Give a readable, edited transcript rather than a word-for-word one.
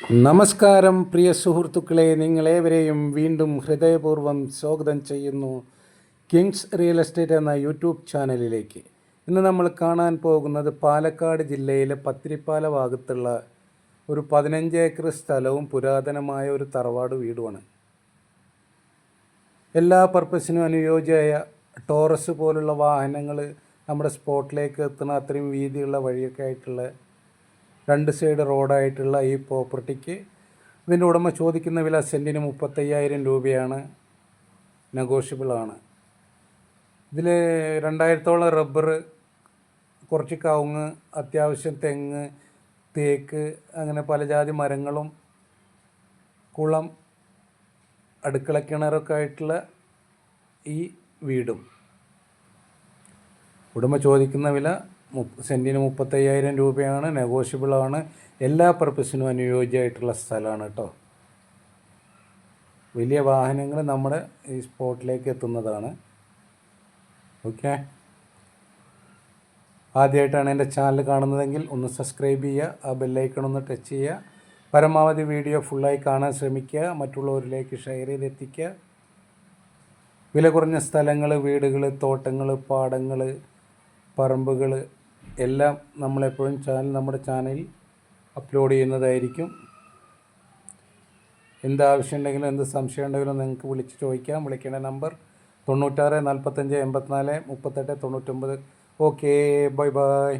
നമസ്കാരം പ്രിയ സുഹൃത്തുക്കളെ, നിങ്ങളേവരെയും വീണ്ടും ഹൃദയപൂർവ്വം സ്വാഗതം ചെയ്യുന്നു കിങ്സ് റിയൽ എസ്റ്റേറ്റ് എന്ന യൂട്യൂബ് ചാനലിലേക്ക്. ഇന്ന് നമ്മൾ കാണാൻ പോകുന്നത് പാലക്കാട് ജില്ലയിലെ പത്തിരിപ്പാല ഭാഗത്തുള്ള ഒരു 15 ഏക്കർ സ്ഥലവും പുരാതനമായ ഒരു തറവാട് വീടുമാണ്. എല്ലാ പർപ്പസിനും അനുയോജ്യമായ ടോറസ് പോലുള്ള വാഹനങ്ങൾ നമ്മുടെ സ്പോട്ടിലേക്ക് എത്തുന്ന അത്രയും വീതിയുള്ള വഴിയൊക്കെ ആയിട്ടുള്ള 2 സൈഡ് റോഡായിട്ടുള്ള ഈ പ്രോപ്പർട്ടിക്ക് ഇതിൻ്റെ ഉടമ ചോദിക്കുന്ന വില സെൻറ്റിന് 35,000 രൂപയാണ്. നെഗോഷ്യബിളാണ്. ഇതിൽ 2000-ഓളം റബ്ബർ, കുറച്ച് കവുങ്ങ്, അത്യാവശ്യം തെങ്ങ്, തേക്ക്, അങ്ങനെ പല ജാതി മരങ്ങളും, കുളം, അടുക്കള കിണറൊക്കെ ആയിട്ടുള്ള ഈ വീടും. ഉടമ ചോദിക്കുന്ന വില സെൻറ്റിന് 35,000 രൂപയാണ്. നെഗോഷ്യബിളാണ്. എല്ലാ പർപ്പസിനും അനുയോജ്യമായിട്ടുള്ള സ്ഥലമാണ് കേട്ടോ. വലിയ വാഹനങ്ങൾ നമ്മുടെ ഈ സ്പോട്ടിലേക്ക് എത്തുന്നതാണ്. ഓക്കെ, ആദ്യമായിട്ടാണ് എൻ്റെ ചാനൽ കാണുന്നതെങ്കിൽ ഒന്ന് സബ്സ്ക്രൈബ് ചെയ്യുക, ആ ബെല്ലൈക്കൺ ഒന്ന് ടച്ച് ചെയ്യുക. പരമാവധി വീഡിയോ ഫുള്ളായി കാണാൻ ശ്രമിക്കുക, മറ്റുള്ളവരിലേക്ക് ഷെയർ ചെയ്തെത്തിക്കുക. വില കുറഞ്ഞ സ്ഥലങ്ങൾ, വീടുകൾ, തോട്ടങ്ങൾ, പാടങ്ങൾ, പറമ്പുകൾ എല്ലാം നമ്മളെപ്പോഴും നമ്മുടെ ചാനലിൽ അപ്ലോഡ് ചെയ്യുന്നതായിരിക്കും. എന്താവശ്യം ഉണ്ടെങ്കിലും എന്ത് സംശയം ഉണ്ടെങ്കിലും നിങ്ങൾക്ക് വിളിച്ച് ചോദിക്കാം. വിളിക്കേണ്ട നമ്പർ 96 45 84 38 99. Okay, bye bye.